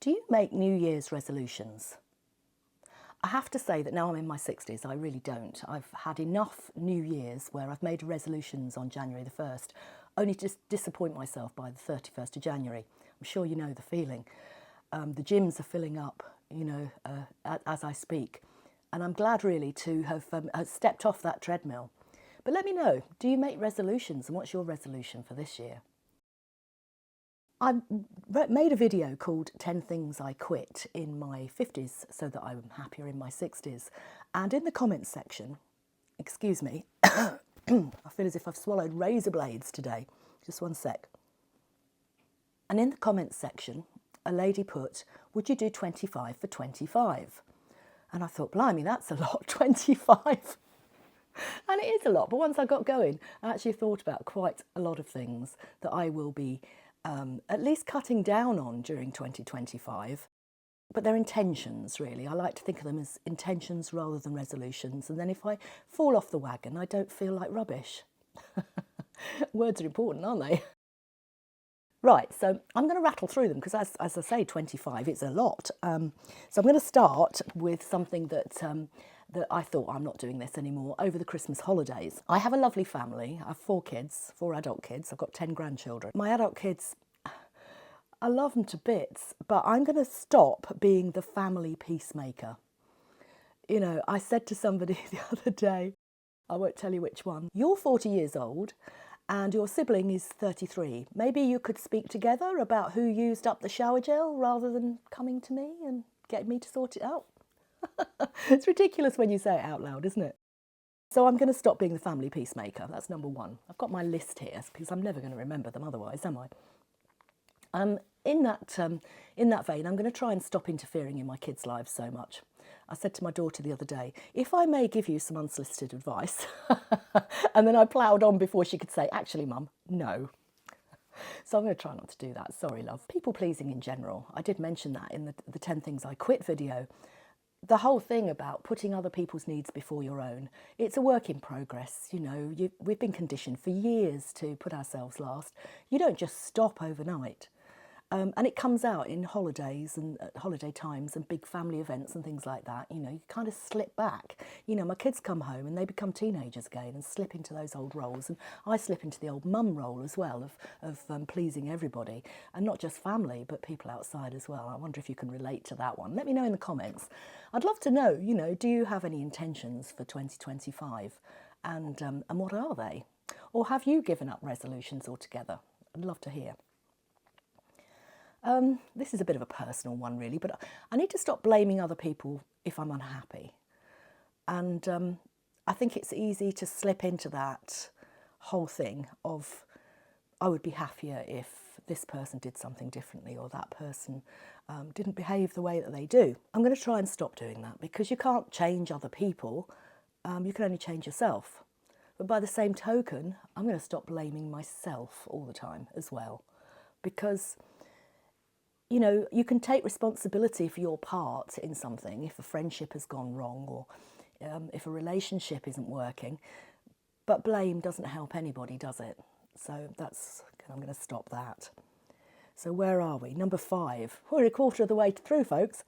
Do you make New Year's resolutions? I have to say that now I'm in my 60s, I really don't. I've had enough New Years where I've made resolutions on January the 1st, only to disappoint myself by the 31st of January. I'm sure you know the feeling. The gyms are filling up, as I speak. And I'm glad really to have stepped off that treadmill. But let me know, do you make resolutions and what's your resolution for this year? I made a video called 10 Things I Quit in my 50s so that I'm happier in my 60s. And in the comments section, excuse me, I feel as if I've swallowed razor blades today. Just one sec. And in the comments section, a lady put, would you do 25 for 25? And I thought, blimey, that's a lot, 25. And it is a lot, but once I got going, I actually thought about quite a lot of things that I will be at least cutting down on during 2025. But they're intentions, really. I like to think of them as intentions rather than resolutions. And then if I fall off the wagon, I don't feel like rubbish. Words are important, aren't they? Right, so I'm going to rattle through them because, as I say, 25, it's a lot. So I'm going to start with something that I thought, I'm not doing this anymore, over the Christmas holidays. I have a lovely family. I have 4 kids, 4 adult kids. I've got 10 grandchildren. My adult kids, I love them to bits, but I'm going to stop being the family peacemaker. You know, I said to somebody the other day, I won't tell you which one, you're 40 years old and your sibling is 33. Maybe you could speak together about who used up the shower gel rather than coming to me and getting me to sort it out. It's ridiculous when you say it out loud, isn't it? So I'm going to stop being the family peacemaker. That's number 1. I've got my list here because I'm never going to remember them otherwise, am I? In that vein, I'm going to try and stop interfering in my kids' lives so much. I said to my daughter the other day, if I may give you some unsolicited advice, and then I ploughed on before she could say, actually, Mum, no. So I'm going to try not to do that. Sorry, love. People pleasing in general. I did mention that in the 10 Things I Quit video. The whole thing about putting other people's needs before your own, it's a work in progress. You know, we've been conditioned for years to put ourselves last. You don't just stop overnight. And it comes out in holidays and holiday times and big family events and things like that. You know, you kind of slip back. You know, my kids come home and they become teenagers again and slip into those old roles. And I slip into the old mum role as well of pleasing everybody. And not just family, but people outside as well. I wonder if you can relate to that one. Let me know in the comments. I'd love to know, you know, do you have any intentions for 2025? And what are they? Or have you given up resolutions altogether? I'd love to hear. This is a bit of a personal one really, but I need to stop blaming other people if I'm unhappy. And I think it's easy to slip into that whole thing of I would be happier if this person did something differently or that person didn't behave the way that they do. I'm going to try and stop doing that because you can't change other people, you can only change yourself. But by the same token, I'm going to stop blaming myself all the time as well, because you know, you can take responsibility for your part in something if a friendship has gone wrong or if a relationship isn't working, but blame doesn't help anybody, does it? So I'm going to stop that. So where are we? Number 5. We're a quarter of the way through, folks.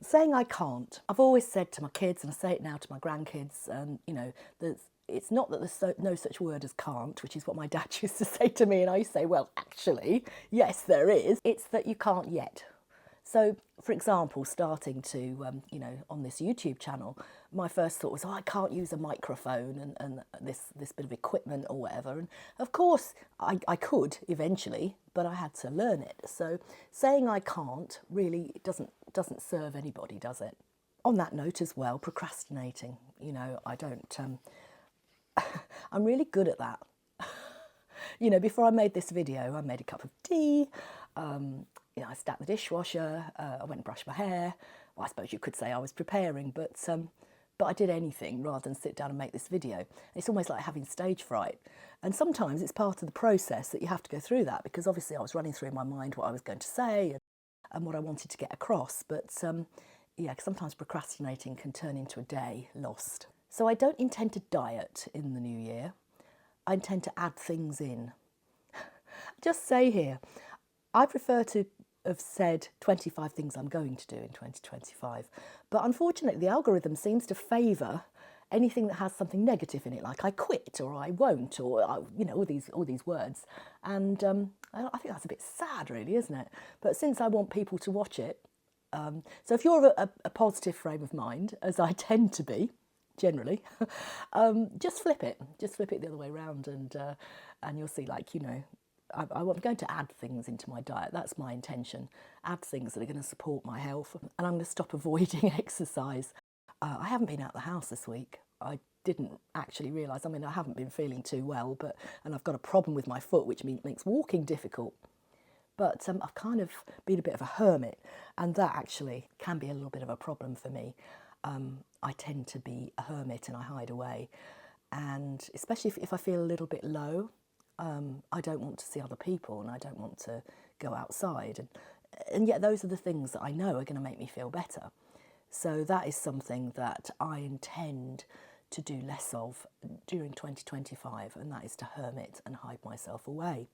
Saying I can't. I've always said to my kids, and I say it now to my grandkids, and you know, it's not that there's no such word as can't, which is what my dad used to say to me, and I used to say, well, actually, yes, there is. It's that you can't yet. So, for example, starting to, you know, on this YouTube channel, my first thought was, oh, I can't use a microphone and this bit of equipment or whatever. And of course, I could eventually, but I had to learn it. So saying I can't really doesn't serve anybody, does it? On that note as well, procrastinating. You know, I don't... I'm really good at that. You know, before I made this video, I made a cup of tea, you know, I stacked the dishwasher, I went and brushed my hair. Well, I suppose you could say I was preparing, but I did anything rather than sit down and make this video. It's almost like having stage fright. And sometimes it's part of the process that you have to go through that, because obviously I was running through in my mind what I was going to say and what I wanted to get across. But yeah, sometimes procrastinating can turn into a day lost. So I don't intend to diet in the new year. I intend to add things in. Just say here, I prefer to have said 25 things I'm going to do in 2025. But unfortunately, the algorithm seems to favour anything that has something negative in it, like I quit or I won't, or all these words. And I think that's a bit sad, really, isn't it? But since I want people to watch it, so if you're a positive frame of mind, as I tend to be, generally, just flip it the other way around, and you'll see, like, I'm going to add things into my diet. That's my intention. Add things that are going to support my health, and I'm going to stop avoiding exercise. I haven't been out of the house this week. I didn't actually realise. I mean, I haven't been feeling too well, and I've got a problem with my foot, which makes walking difficult. But I've kind of been a bit of a hermit, and that actually can be a little bit of a problem for me. I tend to be a hermit and I hide away, and especially if I feel a little bit low, I don't want to see other people and I don't want to go outside. And yet those are the things that I know are going to make me feel better. So that is something that I intend to do less of during 2025, and that is to hermit and hide myself away.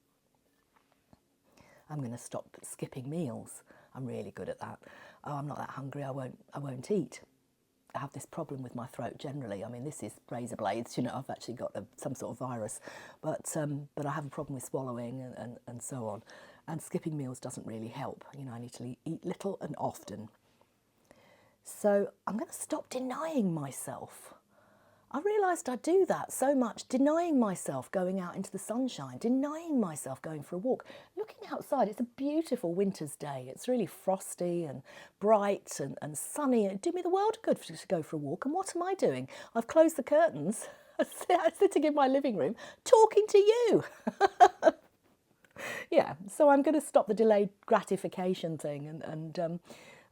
I'm going to stop skipping meals. I'm really good at that. Oh, I'm not that hungry, I won't eat. I have this problem with my throat generally. I mean, this is razor blades, I've actually got some sort of virus, but I have a problem with swallowing and so on. And skipping meals doesn't really help. I need to eat little and often. So I'm going to stop denying myself. I realised I do that so much, denying myself going out into the sunshine, denying myself going for a walk. Looking outside, it's a beautiful winter's day. It's really frosty and bright and sunny. It did me the world of good to go for a walk. And what am I doing? I've closed the curtains. I'm sitting in my living room talking to you. Yeah, so I'm going to stop the delayed gratification thing, and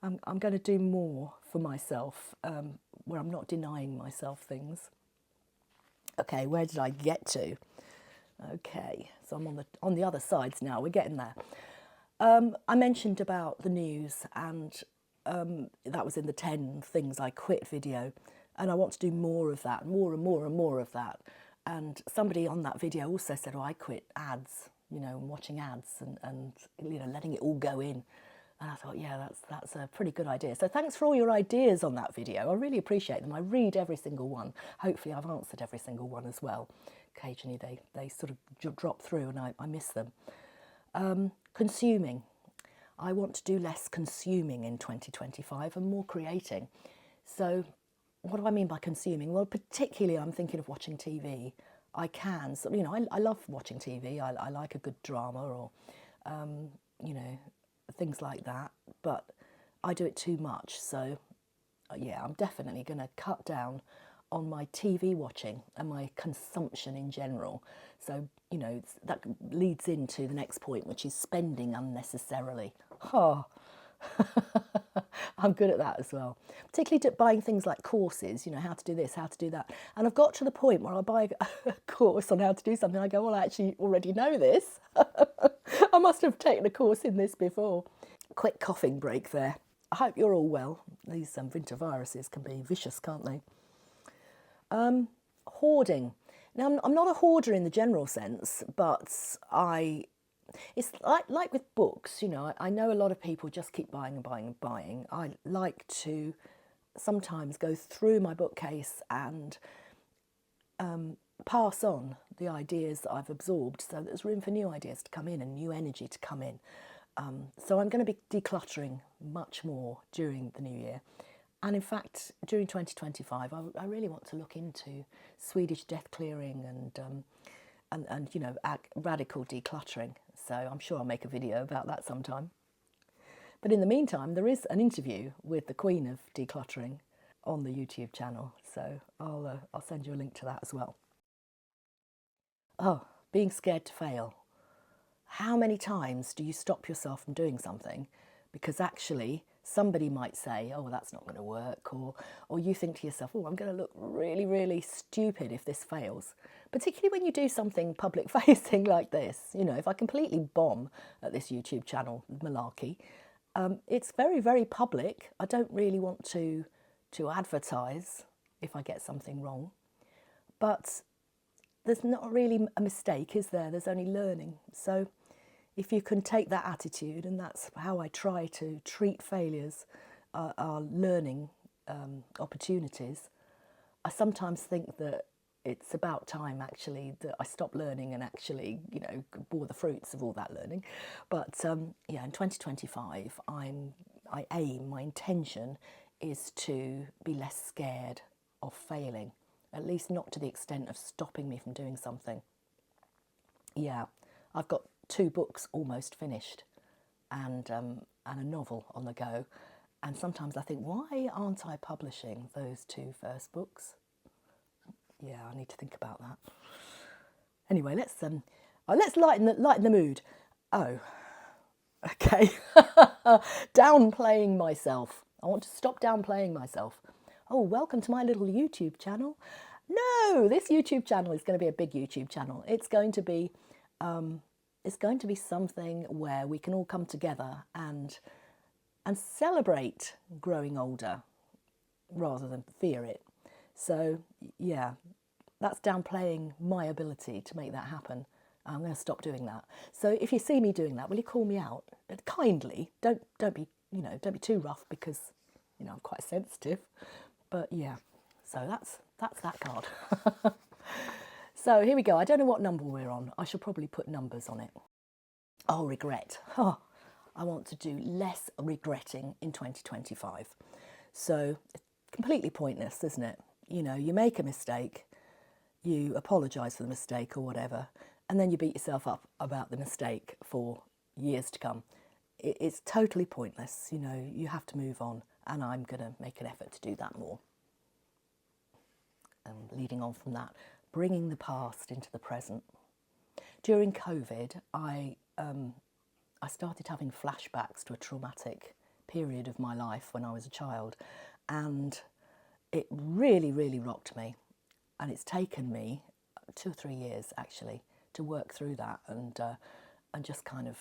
I'm going to do more for myself, where I'm not denying myself things. Okay, where did I get to? Okay, so I'm on the other sides now. We're getting there. I mentioned about the news, and that was in the 10 things I quit video, and I want to do more of that, more and more and more of that. And somebody on that video also said, "Oh, I quit ads, watching ads and letting it all go in." And I thought, yeah, that's a pretty good idea. So thanks for all your ideas on that video. I really appreciate them. I read every single one. Hopefully I've answered every single one as well. Occasionally they sort of drop through and I miss them. Consuming. I want to do less consuming in 2025 and more creating. So what do I mean by consuming? Well, particularly I'm thinking of watching TV. I can, so, I love watching TV. I like a good drama or, things like that, but I do it too much. So yeah, I'm definitely going to cut down on my TV watching and my consumption in general. So, that leads into the next point, which is spending unnecessarily. Oh, I'm good at that as well. Particularly buying things like courses, how to do this, how to do that. And I've got to the point where I buy a course on how to do something. I go, well, I actually already know this. I must have taken a course in this before. Quick coughing break there. I hope you're all well. These winter viruses can be vicious, can't they? Hoarding. Now, I'm not a hoarder in the general sense, but it's like with books, I know a lot of people just keep buying and buying and buying. I like to sometimes go through my bookcase and pass on the ideas that I've absorbed, so there's room for new ideas to come in and new energy to come in. So I'm going to be decluttering much more during the new year. And in fact, during 2025, I really want to look into Swedish death clearing and radical decluttering. So I'm sure I'll make a video about that sometime. But in the meantime, there is an interview with the Queen of Decluttering on the YouTube channel. So I'll send you a link to that as well. Oh, being scared to fail. How many times do you stop yourself from doing something because actually somebody might say, oh, well, that's not going to work, or you think to yourself, oh, I'm going to look really, really stupid if this fails. Particularly when you do something public facing like this. If I completely bomb at this YouTube channel, malarkey, it's very, very public. I don't really want to advertise if I get something wrong. But there's not really a mistake, is there? There's only learning. So if you can take that attitude, and that's how I try to treat failures, are learning opportunities. I sometimes think that it's about time actually that I stop learning and actually, bore the fruits of all that learning. But yeah, in 2025, my intention is to be less scared of failing, at least not to the extent of stopping me from doing something. Yeah, I've got 2 books almost finished, and a novel on the go. And sometimes I think, why aren't I publishing those 2 first books? Yeah, I need to think about that. Anyway, let's lighten the mood. Oh, okay. Downplaying myself. I want to stop downplaying myself. Oh, welcome to my little YouTube channel. No, this YouTube channel is going to be a big YouTube channel. It's going to be something where we can all come together and celebrate growing older rather than fear it. So yeah, that's downplaying my ability to make that happen. I'm going to stop doing that. So if you see me doing that, will you call me out kindly? Don't be too rough, because I'm quite sensitive. But yeah, so that's that card. So here we go. I don't know what number we're on. I shall probably put numbers on it. Oh, regret. Oh, I want to do less regretting in 2025. So completely pointless, isn't it? You make a mistake, you apologise for the mistake or whatever, and then you beat yourself up about the mistake for years to come. It's totally pointless. You have to move on, and I'm going to make an effort to do that more. And leading on from that, bringing the past into the present. During COVID, I started having flashbacks to a traumatic period of my life when I was a child, and it really, really rocked me. And it's taken me 2 or 3 years actually to work through that, and just kind of,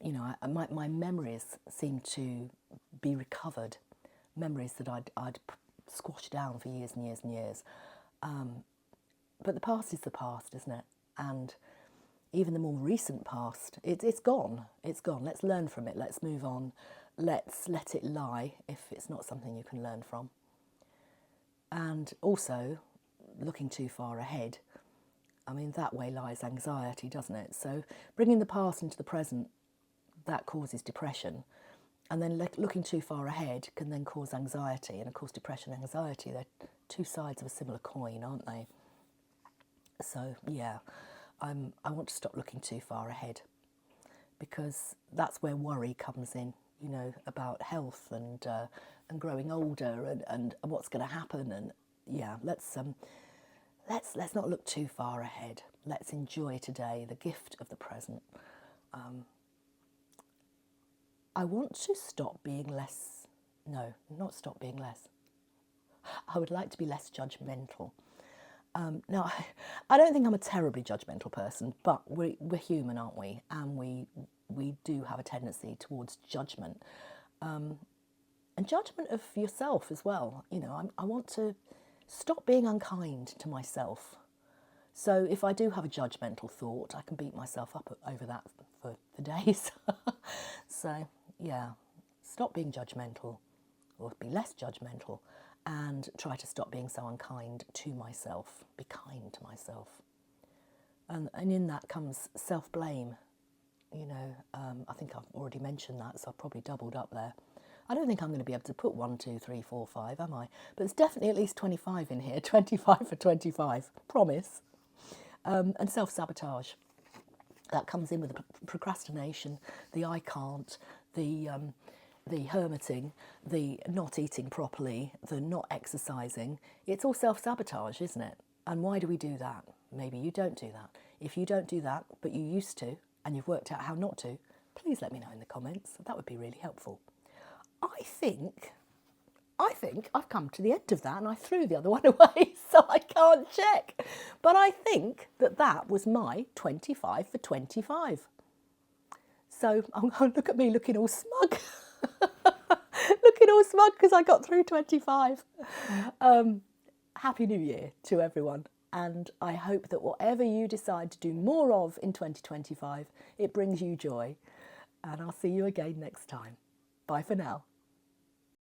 my memories seem to be recovered, memories that I'd squashed down for years and years and years. But the past is the past, isn't it? And even the more recent past, it's gone. It's gone. Let's learn from it. Let's move on. Let's let it lie if it's not something you can learn from. And also, looking too far ahead, that way lies anxiety, doesn't it? So bringing the past into the present, that causes depression. And then looking too far ahead can then cause anxiety. And of course, depression and anxiety, they're 2 sides of a similar coin, aren't they? So yeah, I want to stop looking too far ahead, because that's where worry comes in, about health and growing older and what's going to happen. And yeah, let's not look too far ahead. Let's enjoy today, the gift of the present. I want to stop being less. No, not stop being less. I would like to be less judgmental. Now, I don't think I'm a terribly judgmental person, but we're human, aren't we? And we do have a tendency towards judgment, and judgment of yourself as well. I want to stop being unkind to myself. So if I do have a judgmental thought, I can beat myself up over that for days. So yeah, stop being judgmental, or be less judgmental, and try to stop being so unkind to myself. Be kind to myself. And in that comes self-blame. I think I've already mentioned that, so I've probably doubled up there. I don't think I'm going to be able to put 1, 2, 3, 4, 5, am I? But there's definitely at least 25 in here, 25 for 25, promise. And self-sabotage. That comes in with the procrastination, the I can't, the hermiting, the not eating properly, the not exercising. It's all self-sabotage, isn't it? And why do we do that? Maybe you don't do that. If you don't do that, but you used to, and you've worked out how not to, please let me know in the comments. That would be really helpful. I think I've come to the end of that, and I threw the other one away, so I can't check. But I think that was my 25 for 25. So look at me looking all smug. Looking all smug because I got through 25. Happy New Year to everyone, and I hope that whatever you decide to do more of in 2025, it brings you joy. And I'll see you again next time. Bye for now.